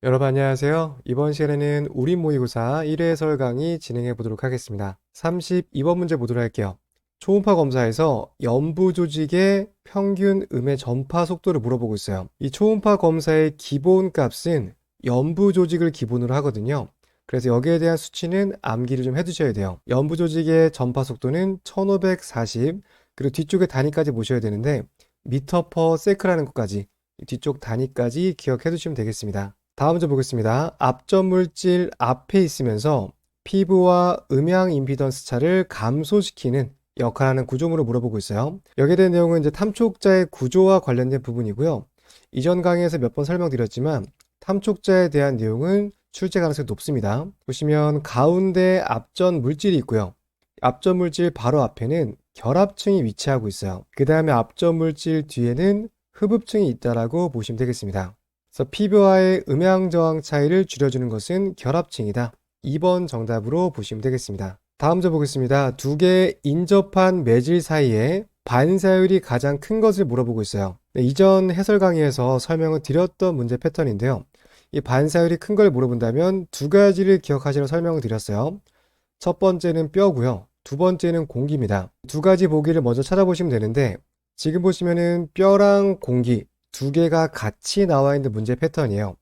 여러분 안녕하세요. 이번 시간에는 우리 모의고사 1회 해설 강의 진행해 보도록 하겠습니다. 32번 문제 보도록 할게요. 초음파 검사에서 연부 조직의 평균 음의 전파 속도를 물어보고 있어요. 이 초음파 검사의 기본 값은 연부 조직을 기본으로 하거든요. 그래서 여기에 대한 수치는 암기를 좀 해두셔야 돼요. 연부 조직의 전파 속도는 1540, 그리고 뒤쪽에 단위까지 보셔야 되는데 미터 퍼 세크라는 것까지, 뒤쪽 단위까지 기억해 두시면 되겠습니다. 다음 문제 보겠습니다. 앞전 물질 앞에 있으면서 피부와 음양 임피던스 차를 감소시키는 역할하는 구조물을 물어보고 있어요. 여기에 대한 내용은 이제 탐촉자의 구조와 관련된 부분이고요. 이전 강의에서 몇 번 설명드렸지만 탐촉자에 대한 내용은 출제 가능성이 높습니다. 보시면 가운데 앞전 물질이 있고요. 앞전 물질 바로 앞에는 결합층이 위치하고 있어요. 그 다음에 앞전 물질 뒤에는 흡입층이 있다라고 보시면 되겠습니다. 그래서 피부와의 음양 저항 차이를 줄여주는 것은 결합층이다. 2번 정답으로 보시면 되겠습니다. 다음 문제 보겠습니다. 두 개의 인접한 매질 사이에 반사율이 가장 큰 것을 물어보고 있어요. 네, 이전 해설 강의에서 설명을 드렸던 문제 패턴인데요. 이 반사율이 큰 걸 물어본다면 두 가지를 기억하시라고 설명을 드렸어요. 첫 번째는 뼈고요. 두 번째는 공기입니다. 두 가지 보기를 먼저 찾아보시면 되는데 지금 보시면은 뼈랑 공기 두 개가 같이 나와 있는 문제 패턴이에요.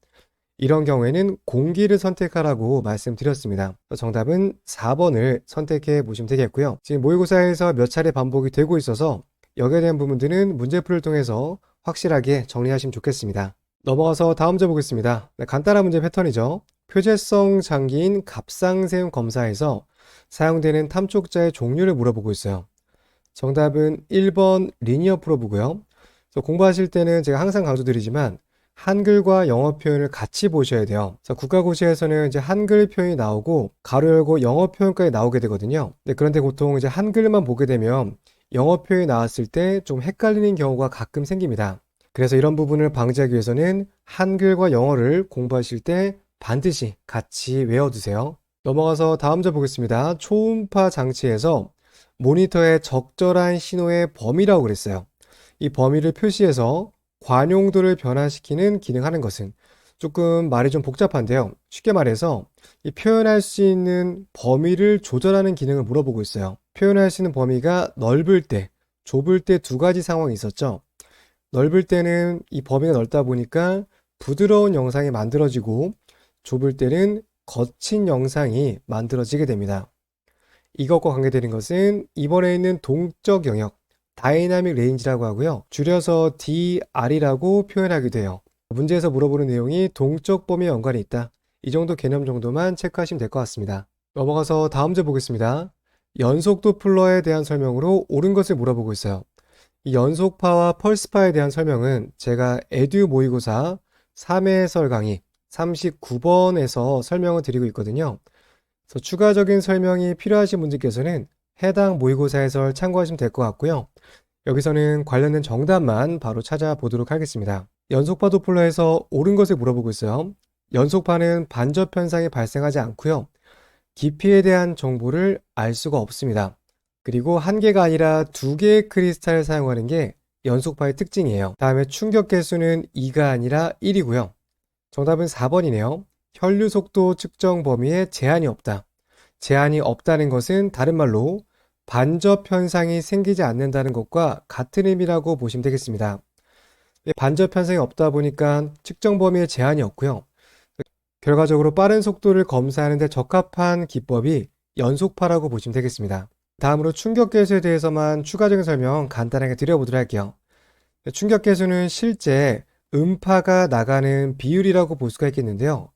이런 경우에는 공기를 선택하라고 말씀드렸습니다. 정답은 4번을 선택해 보시면 되겠고요. 지금 모의고사에서 몇 차례 반복이 되고 있어서 여기에 대한 부분들은 문제풀이를 통해서 확실하게 정리하시면 좋겠습니다. 넘어가서 다음 문제 보겠습니다. 네, 간단한 문제 패턴이죠. 표재성 장기인 갑상샘 검사에서 사용되는 탐촉자의 종류를 물어보고 있어요. 정답은 1번 리니어 프로브고요. 그래서 공부하실 때는 제가 항상 강조드리지만 한글과 영어 표현을 같이 보셔야 돼요. 그래서 국가고시에서는 이제 한글 표현이 나오고 가로 열고 영어 표현까지 나오게 되거든요. 그런데 보통 이제 한글만 보게 되면 영어 표현이 나왔을 때 좀 헷갈리는 경우가 가끔 생깁니다. 그래서 이런 부분을 방지하기 위해서는 한글과 영어를 공부하실 때 반드시 같이 외워두세요. 넘어가서 다음 점 보겠습니다. 초음파 장치에서 모니터의 적절한 신호의 범위라고 그랬어요. 이 범위를 표시해서 관용도를 변화시키는 기능하는 것은 조금 말이 좀 복잡한데요. 쉽게 말해서 이 표현할 수 있는 범위를 조절하는 기능을 물어보고 있어요. 표현할 수 있는 범위가 넓을 때, 좁을 때 두 가지 상황이 있었죠. 넓을 때는 이 범위가 넓다 보니까 부드러운 영상이 만들어지고 좁을 때는 거친 영상이 만들어지게 됩니다. 이것과 관계되는 것은 이번에 있는 동적 영역, 다이나믹 레인지라고 하고요. 줄여서 DR이라고 표현하기도 해요. 문제에서 물어보는 내용이 동적 범위에 연관이 있다. 이 정도 개념 정도만 체크하시면 될 것 같습니다. 넘어가서 다음 문제 보겠습니다. 연속도 플러에 대한 설명으로 옳은 것을 물어보고 있어요. 이 연속파와 펄스파에 대한 설명은 제가 에듀 모의고사 3회 해설 강의 39번에서 설명을 드리고 있거든요. 그래서 추가적인 설명이 필요하신 분들께서는 해당 모의고사 해설 참고하시면 될 것 같고요. 여기서는 관련된 정답만 바로 찾아보도록 하겠습니다. 연속파 도플러에서 옳은 것을 물어보고 있어요. 연속파는 반접 현상이 발생하지 않고요. 깊이에 대한 정보를 알 수가 없습니다. 그리고 한 개가 아니라 두 개의 크리스탈을 사용하는 게 연속파의 특징이에요. 다음에 충격 개수는 2가 아니라 1이고요. 정답은 4번이네요. 혈류 속도 측정 범위에 제한이 없다. 제한이 없다는 것은 다른 말로 반접 현상이 생기지 않는다는 것과 같은 의미라고 보시면 되겠습니다. 반접 현상이 없다 보니까 측정 범위에 제한이 없고요. 결과적으로 빠른 속도를 검사하는 데 적합한 기법이 연속파라고 보시면 되겠습니다. 다음으로 충격 개수에 대해서만 추가적인 설명 간단하게 드려보도록 할게요. 충격 개수는 실제 음파가 나가는 비율이라고 볼 수가 있겠는데요.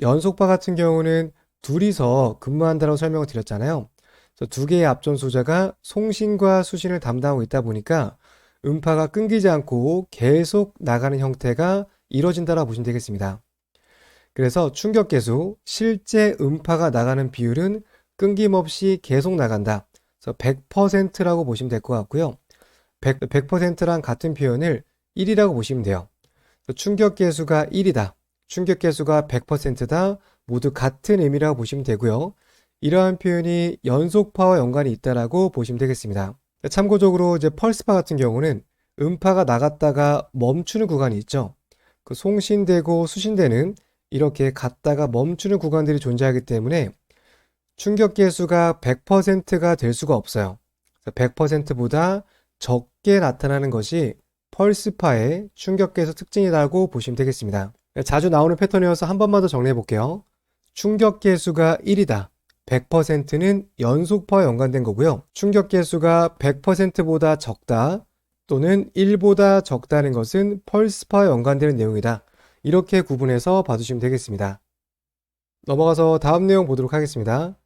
연속파 같은 경우는 둘이서 근무한다고 설명을 드렸잖아요. 그래서 두 개의 앞전 소자가 송신과 수신을 담당하고 있다 보니까 음파가 끊기지 않고 계속 나가는 형태가 이루어진다고 보시면 되겠습니다. 그래서 충격 계수, 실제 음파가 나가는 비율은 끊김없이 계속 나간다. 그래서 100%라고 보시면 될 것 같고요. 100%랑 같은 표현을 1이라고 보시면 돼요. 충격 계수가 1이다. 충격 계수가 100%다. 모두 같은 의미라고 보시면 되고요. 이러한 표현이 연속파와 연관이 있다라고 보시면 되겠습니다. 참고적으로 이제 펄스파 같은 경우는 음파가 나갔다가 멈추는 구간이 있죠. 그 송신되고 수신되는 이렇게 갔다가 멈추는 구간들이 존재하기 때문에 충격계수가 100%가 될 수가 없어요. 100%보다 적게 나타나는 것이 펄스파의 충격계수 특징이라고 보시면 되겠습니다. 자주 나오는 패턴이어서 한 번만 더 정리해 볼게요. 충격계수가 1이다. 100%는 연속파와 연관된 거고요. 충격계수가 100%보다 적다 또는 1보다 적다는 것은 펄스파와 연관되는 내용이다. 이렇게 구분해서 봐주시면 되겠습니다. 넘어가서 다음 내용 보도록 하겠습니다.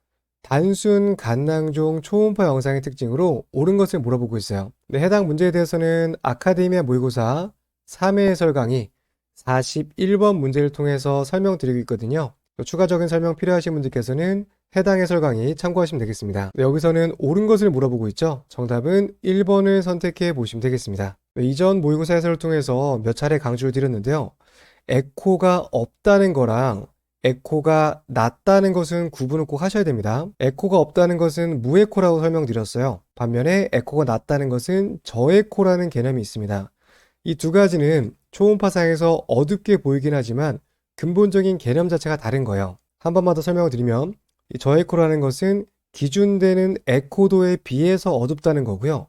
단순 간낭종 초음파 영상의 특징으로 옳은 것을 물어보고 있어요. 해당 문제에 대해서는 아카데미아 모의고사 3회 해설 강의 41번 문제를 통해서 설명드리고 있거든요. 추가적인 설명 필요하신 분들께서는 해당 해설 강의 참고하시면 되겠습니다. 여기서는 옳은 것을 물어보고 있죠. 정답은 1번을 선택해 보시면 되겠습니다. 이전 모의고사 해설을 통해서 몇 차례 강조를 드렸는데요. 에코가 없다는 거랑 에코가 낮다는 것은 구분을 꼭 하셔야 됩니다. 에코가 없다는 것은 무에코라고 설명드렸어요. 반면에 에코가 낮다는 것은 저에코라는 개념이 있습니다. 이 두 가지는 초음파상에서 어둡게 보이긴 하지만 근본적인 개념 자체가 다른 거예요. 한 번만 더 설명을 드리면 이 저에코라는 것은 기준되는 에코도에 비해서 어둡다는 거고요.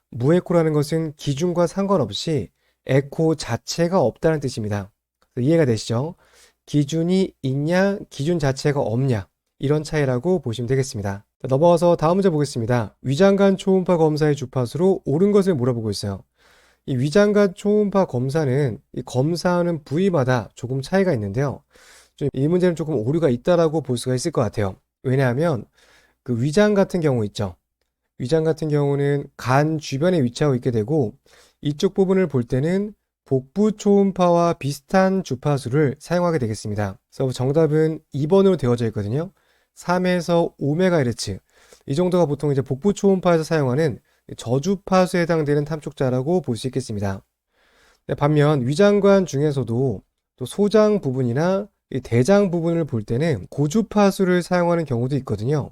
무에코라는 것은 기준과 상관없이 에코 자체가 없다는 뜻입니다. 이해가 되시죠? 기준이 있냐, 기준 자체가 없냐, 이런 차이라고 보시면 되겠습니다. 넘어가서 다음 문제 보겠습니다. 위장관 초음파 검사의 주파수로 옳은 것을 물어보고 있어요. 이 위장관 초음파 검사는 이 검사하는 부위마다 조금 차이가 있는데요. 이 문제는 조금 오류가 있다라고 볼 수가 있을 것 같아요. 왜냐하면 그 위장 같은 경우 있죠. 위장 같은 경우는 간 주변에 위치하고 있게 되고 이쪽 부분을 볼 때는 복부 초음파와 비슷한 주파수를 사용하게 되겠습니다. 그래서 정답은 2번으로 되어져 있거든요. 3에서 5MHz. 이 정도가 보통 이제 복부 초음파에서 사용하는 저주파수에 해당되는 탐촉자라고 볼 수 있겠습니다. 반면 위장관 중에서도 또 소장 부분이나 대장 부분을 볼 때는 고주파수를 사용하는 경우도 있거든요.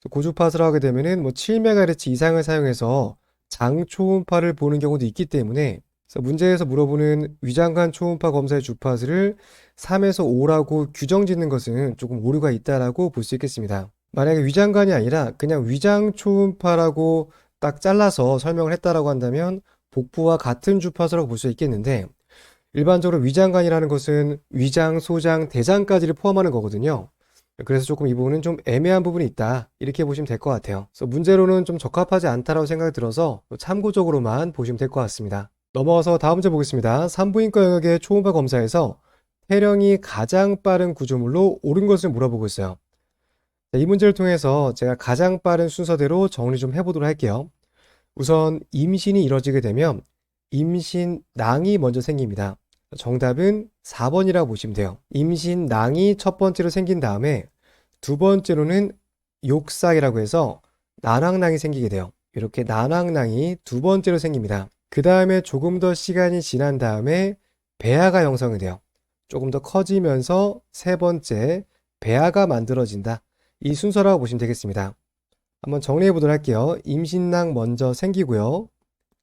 고주파수를 하게 되면은 7MHz 이상을 사용해서 장 초음파를 보는 경우도 있기 때문에 그래서 문제에서 물어보는 위장관 초음파 검사의 주파수를 3에서 5라고 규정 짓는 것은 조금 오류가 있다라고 볼 수 있겠습니다. 만약에 위장관이 아니라 그냥 위장 초음파라고 딱 잘라서 설명을 했다라고 한다면 복부와 같은 주파수라고 볼 수 있겠는데 일반적으로 위장관이라는 것은 위장, 소장, 대장까지를 포함하는 거거든요. 그래서 조금 이 부분은 좀 애매한 부분이 있다 이렇게 보시면 될 것 같아요. 그래서 문제로는 좀 적합하지 않다라고 생각이 들어서 참고적으로만 보시면 될 것 같습니다. 넘어가서 다음 문제 보겠습니다. 산부인과 영역의 초음파 검사에서 폐령이 가장 빠른 구조물로 옳은 것을 물어보고 있어요. 이 문제를 통해서 제가 가장 빠른 순서대로 정리 좀 해보도록 할게요. 우선 임신이 이루어지게 되면 임신낭이 먼저 생깁니다. 정답은 4번이라고 보시면 돼요. 임신낭이 첫 번째로 생긴 다음에 두 번째로는 욕삭이라고 해서 난황낭이 생기게 돼요. 이렇게 난황낭이 두 번째로 생깁니다. 그 다음에 조금 더 시간이 지난 다음에 배아가 형성이 돼요. 조금 더 커지면서 세 번째 배아가 만들어진다. 이 순서라고 보시면 되겠습니다. 한번 정리해 보도록 할게요. 임신낭 먼저 생기고요.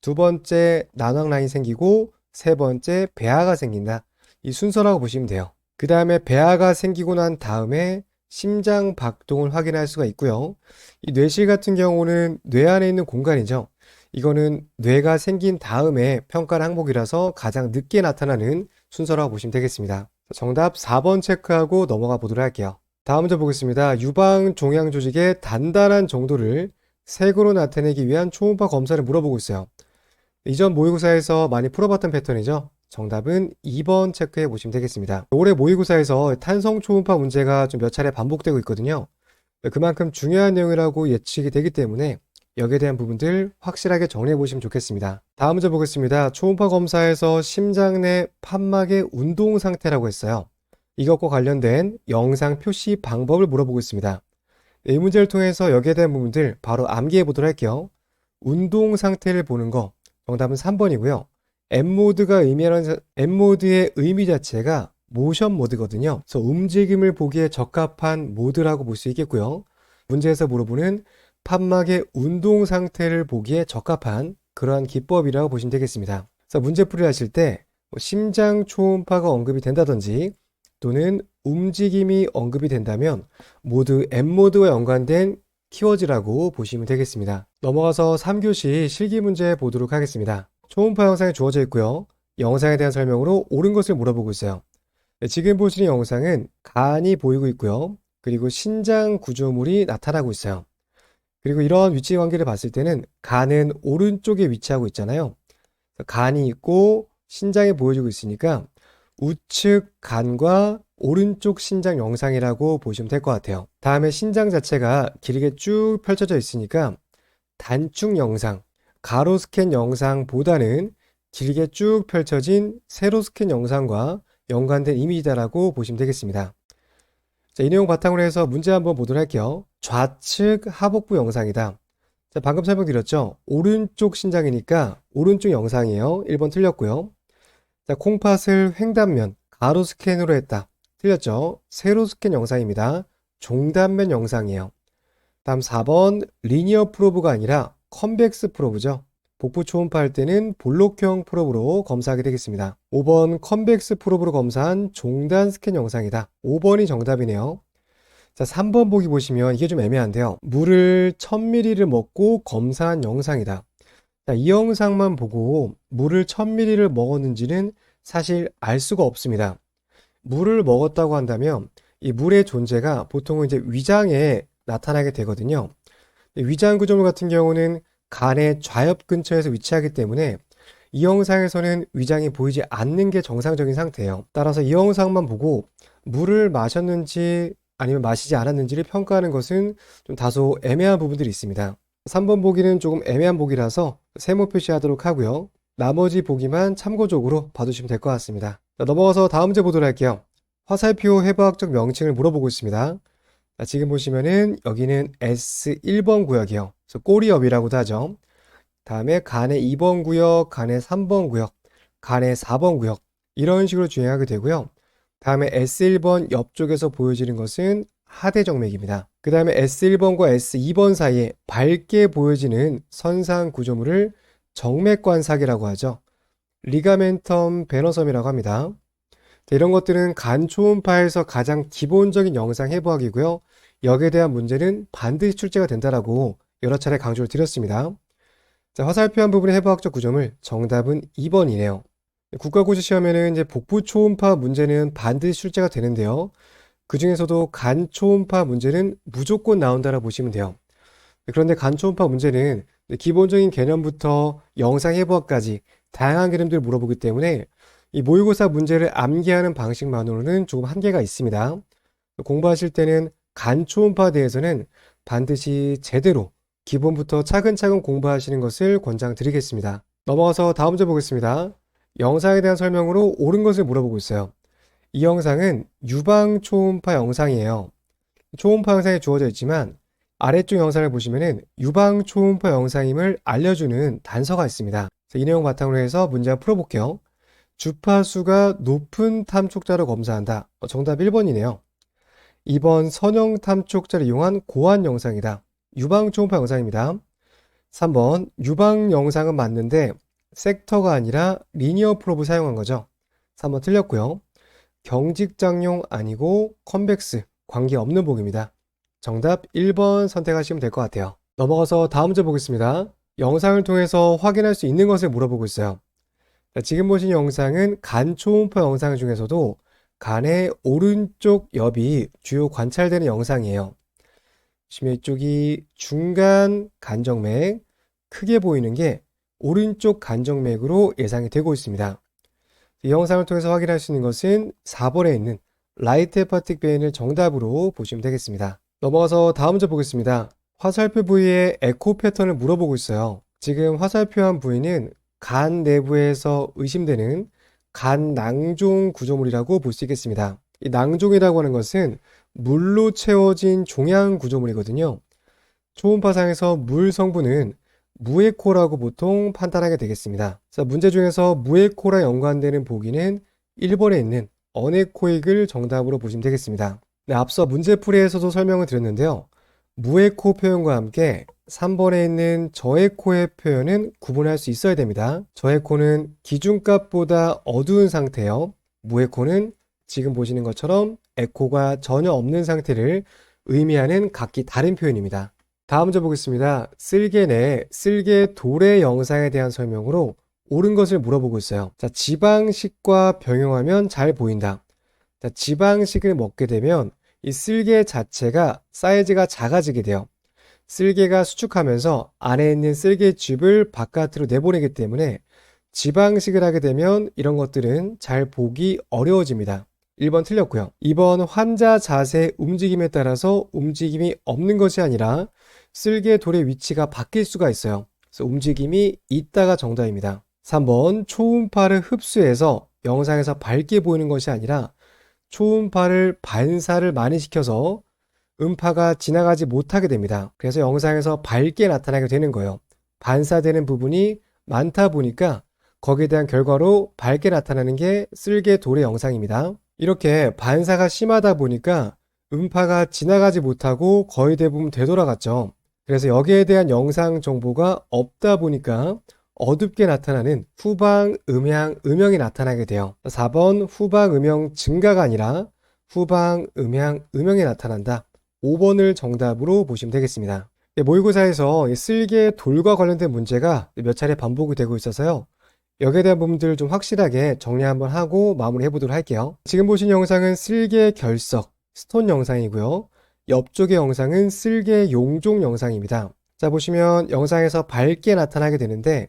두 번째 난황낭이 생기고 세 번째 배아가 생긴다. 이 순서라고 보시면 돼요. 그 다음에 배아가 생기고 난 다음에 심장 박동을 확인할 수가 있고요. 이 뇌실 같은 경우는 뇌 안에 있는 공간이죠. 이거는 뇌가 생긴 다음에 평가를 항목이라서 가장 늦게 나타나는 순서라고 보시면 되겠습니다. 정답 4번 체크하고 넘어가 보도록 할게요. 다음 문제 보겠습니다. 유방 종양 조직의 단단한 정도를 색으로 나타내기 위한 초음파 검사를 물어보고 있어요. 이전 모의고사에서 많이 풀어봤던 패턴이죠. 정답은 2번 체크해 보시면 되겠습니다. 올해 모의고사에서 탄성 초음파 문제가 좀 몇 차례 반복되고 있거든요. 그만큼 중요한 내용이라고 예측이 되기 때문에 여기에 대한 부분들 확실하게 정리해 보시면 좋겠습니다. 다음 문제 보겠습니다. 초음파 검사에서 심장 내 판막의 운동 상태라고 했어요. 이것과 관련된 영상 표시 방법을 물어보고 있습니다. 이 문제를 통해서 여기에 대한 부분들 바로 암기해 보도록 할게요. 운동 상태를 보는 거 정답은 3번이고요. M모드의 의미 자체가 모션 모드거든요. 그래서 움직임을 보기에 적합한 모드라고 볼 수 있겠고요. 문제에서 물어보는 판막의 운동 상태를 보기에 적합한 그러한 기법이라고 보시면 되겠습니다. 그래서 문제풀이를 하실 때 심장 초음파가 언급이 된다든지 또는 움직임이 언급이 된다면 모두 N모드와 연관된 키워드라고 보시면 되겠습니다. 넘어가서 3교시 실기 문제 보도록 하겠습니다. 초음파 영상이 주어져 있고요. 영상에 대한 설명으로 옳은 것을 물어보고 있어요. 지금 보시는 영상은 간이 보이고 있고요. 그리고 신장 구조물이 나타나고 있어요. 그리고 이런 위치 관계를 봤을 때는 간은 오른쪽에 위치하고 있잖아요. 간이 있고 신장이 보여지고 있으니까 우측 간과 오른쪽 신장 영상이라고 보시면 될 것 같아요. 다음에 신장 자체가 길게 쭉 펼쳐져 있으니까 단축 영상, 가로 스캔 영상보다는 길게 쭉 펼쳐진 세로 스캔 영상과 연관된 이미지다라고 보시면 되겠습니다. 자, 이 내용 바탕으로 해서 문제 한번 보도록 할게요. 좌측 하복부 영상이다. 자, 방금 설명드렸죠? 오른쪽 신장이니까 오른쪽 영상이에요. 1번 틀렸고요. 자, 콩팥을 횡단면, 가로 스캔으로 했다. 틀렸죠? 세로 스캔 영상입니다. 종단면 영상이에요. 다음 4번 리니어 프로브가 아니라 컨벡스 프로브죠. 복부 초음파 할 때는 볼록형 프로브로 검사하게 되겠습니다. 5번 컨벡스 프로브로 검사한 종단 스캔 영상이다. 5번이 정답이네요. 자, 3번 보기 보시면 이게 좀 애매한데요. 물을 1000ml를 먹고 검사한 영상이다. 자, 이 영상만 보고 물을 1000ml를 먹었는지는 사실 알 수가 없습니다. 물을 먹었다고 한다면 이 물의 존재가 보통은 이제 위장에 나타나게 되거든요. 위장 구조물 같은 경우는 간의 좌엽 근처에서 위치하기 때문에 이 영상에서는 위장이 보이지 않는 게 정상적인 상태예요. 따라서 이 영상만 보고 물을 마셨는지 아니면 마시지 않았는지를 평가하는 것은 좀 다소 애매한 부분들이 있습니다. 3번 보기는 조금 애매한 보기라서 세모 표시하도록 하고요. 나머지 보기만 참고적으로 봐두시면 될 것 같습니다. 자, 넘어가서 다음 문제 보도록 할게요. 화살표 해부학적 명칭을 물어보고 있습니다. 자, 지금 보시면은 여기는 S1번 구역이요. 그래서 꼬리엽이라고도 하죠. 다음에 간의 2번 구역, 간의 3번 구역, 간의 4번 구역 이런 식으로 주행하게 되고요. 다음에 S1번 옆쪽에서 보여지는 것은 하대정맥입니다. 그 다음에 S1번과 S2번 사이에 밝게 보여지는 선상 구조물을 정맥관삭이라고 하죠. 리가멘텀 베너섬이라고 합니다. 이런 것들은 간 초음파에서 가장 기본적인 영상 해부학이고요. 여기에 대한 문제는 반드시 출제가 된다라고 여러 차례 강조를 드렸습니다. 자, 화살표한 부분의 해부학적 구조물 정답은 2번이네요. 국가고시 시험에는 이제 복부 초음파 문제는 반드시 출제가 되는데요. 그 중에서도 간 초음파 문제는 무조건 나온다라 보시면 돼요. 그런데 간 초음파 문제는 기본적인 개념부터 영상 해부학까지 다양한 개념들을 물어보기 때문에 이 모의고사 문제를 암기하는 방식만으로는 조금 한계가 있습니다. 공부하실 때는 간 초음파에 대해서는 반드시 제대로 기본부터 차근차근 공부하시는 것을 권장드리겠습니다. 넘어가서 다음 문제 보겠습니다. 영상에 대한 설명으로 옳은 것을 물어보고 있어요. 이 영상은 유방 초음파 영상이에요. 초음파 영상이 주어져 있지만 아래쪽 영상을 보시면은 유방 초음파 영상임을 알려주는 단서가 있습니다. 이 내용 바탕으로 해서 문제 한번 풀어볼게요. 주파수가 높은 탐촉자로 검사한다. 정답 1번이네요. 2번 선형 탐촉자를 이용한 고안 영상이다. 유방 초음파 영상입니다. 3번 유방 영상은 맞는데 섹터가 아니라 리니어 프로브 사용한 거죠. 3번 틀렸고요. 경직장용 아니고 컨벡스 관계없는 보기입니다. 정답 1번 선택하시면 될 것 같아요. 넘어가서 다음 문제 보겠습니다. 영상을 통해서 확인할 수 있는 것을 물어보고 있어요. 자, 지금 보신 영상은 간 초음파 영상 중에서도 간의 오른쪽 옆이 주요 관찰되는 영상이에요. 보시면 이쪽이 중간 간정맥, 크게 보이는 게 오른쪽 간정맥으로 예상이 되고 있습니다. 이 영상을 통해서 확인할 수 있는 것은 4번에 있는 라이트 헤파틱 베인을 정답으로 보시면 되겠습니다. 넘어가서 다음 문제 보겠습니다. 화살표 부위의 에코 패턴을 물어보고 있어요. 지금 화살표한 부위는 간 내부에서 의심되는 간 낭종 구조물이라고 볼 수 있겠습니다. 이 낭종이라고 하는 것은 물로 채워진 종양 구조물이거든요. 초음파상에서 물 성분은 무에코라고 보통 판단하게 되겠습니다. 자, 문제 중에서 무에코랑 연관되는 보기는 1번에 있는 어네코익을 정답으로 보시면 되겠습니다. 네, 앞서 문제풀이에서도 설명을 드렸는데요. 무에코 표현과 함께 3번에 있는 저에코의 표현은 구분할 수 있어야 됩니다. 저에코는 기준값보다 어두운 상태요. 무에코는 지금 보시는 것처럼 에코가 전혀 없는 상태를 의미하는 각기 다른 표현입니다. 다음 문제 보겠습니다. 쓸개 내 쓸개 도래 영상에 대한 설명으로 옳은 것을 물어보고 있어요. 자, 지방식과 병용하면 잘 보인다. 자, 지방식을 먹게 되면 이 쓸개 자체가 사이즈가 작아지게 돼요. 쓸개가 수축하면서 안에 있는 쓸개즙을 바깥으로 내보내기 때문에 지방식을 하게 되면 이런 것들은 잘 보기 어려워집니다. 1번 틀렸고요. 2번 환자 자세 움직임에 따라서 움직임이 없는 것이 아니라 쓸개돌의 위치가 바뀔 수가 있어요. 그래서 움직임이 있다가 정답입니다. 3번 초음파를 흡수해서 영상에서 밝게 보이는 것이 아니라 초음파를 반사를 많이 시켜서 음파가 지나가지 못하게 됩니다. 그래서 영상에서 밝게 나타나게 되는 거예요. 반사되는 부분이 많다 보니까 거기에 대한 결과로 밝게 나타나는 게 쓸개돌의 영상입니다. 이렇게 반사가 심하다 보니까 음파가 지나가지 못하고 거의 대부분 되돌아갔죠. 그래서 여기에 대한 영상 정보가 없다 보니까 어둡게 나타나는 후방 음향, 음영이 나타나게 돼요. 4번 후방 음영 증가가 아니라 후방 음향, 음영이 나타난다. 5번을 정답으로 보시면 되겠습니다. 모의고사에서 쓸개 돌과 관련된 문제가 몇 차례 반복이 되고 있어서요. 여기에 대한 부분들을 좀 확실하게 정리 한번 하고 마무리해 보도록 할게요. 지금 보신 영상은 쓸개 결석, 스톤 영상이고요. 옆쪽의 영상은 쓸개 용종 영상입니다. 자, 보시면 영상에서 밝게 나타나게 되는데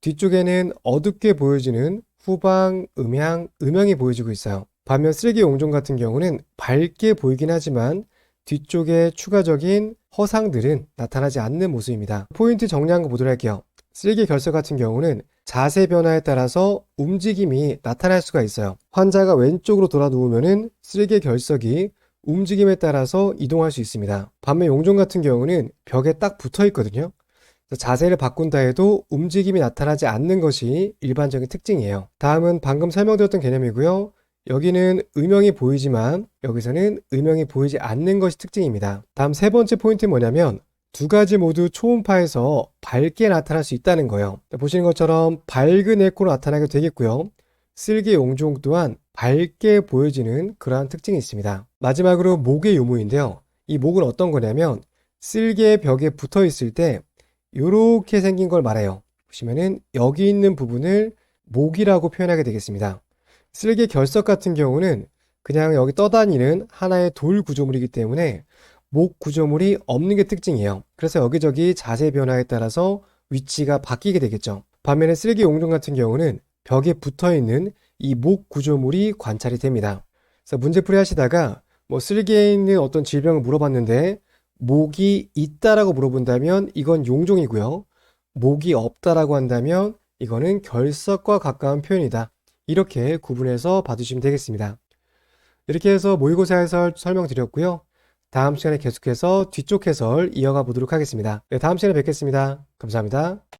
뒤쪽에는 어둡게 보여지는 후방, 음향, 음영이 보여지고 있어요. 반면 쓸개 용종 같은 경우는 밝게 보이긴 하지만 뒤쪽에 추가적인 허상들은 나타나지 않는 모습입니다. 포인트 정리한 거 보도록 할게요. 쓸개 결석 같은 경우는 자세 변화에 따라서 움직임이 나타날 수가 있어요. 환자가 왼쪽으로 돌아 누우면은 쓸개 결석이 움직임에 따라서 이동할 수 있습니다. 반면 용종 같은 경우는 벽에 딱 붙어 있거든요. 자세를 바꾼다 해도 움직임이 나타나지 않는 것이 일반적인 특징이에요. 다음은 방금 설명드렸던 개념이고요. 여기는 음영이 보이지만 여기서는 음영이 보이지 않는 것이 특징입니다. 다음 세 번째 포인트는 뭐냐면 두 가지 모두 초음파에서 밝게 나타날 수 있다는 거예요. 보시는 것처럼 밝은 에코로 나타나게 되겠고요. 쓸개 용종 또한 밝게 보여지는 그러한 특징이 있습니다. 마지막으로 목의 유무인데요. 이 목은 어떤 거냐면 쓸개 벽에 붙어 있을 때 이렇게 생긴 걸 말해요. 보시면은 여기 있는 부분을 목이라고 표현하게 되겠습니다. 쓸개 결석 같은 경우는 그냥 여기 떠다니는 하나의 돌 구조물이기 때문에 목 구조물이 없는 게 특징이에요. 그래서 여기저기 자세 변화에 따라서 위치가 바뀌게 되겠죠. 반면에 쓸개 용종 같은 경우는 벽에 붙어 있는 이 목 구조물이 관찰이 됩니다. 그래서 문제풀이 하시다가 쓸개에 있는 어떤 질병을 물어봤는데 목이 있다라고 물어본다면 이건 용종이고요. 목이 없다라고 한다면 이거는 결석과 가까운 표현이다. 이렇게 구분해서 봐주시면 되겠습니다. 이렇게 해서 모의고사 해설 설명드렸고요. 다음 시간에 계속해서 뒤쪽 해설 이어가 보도록 하겠습니다. 네, 다음 시간에 뵙겠습니다. 감사합니다.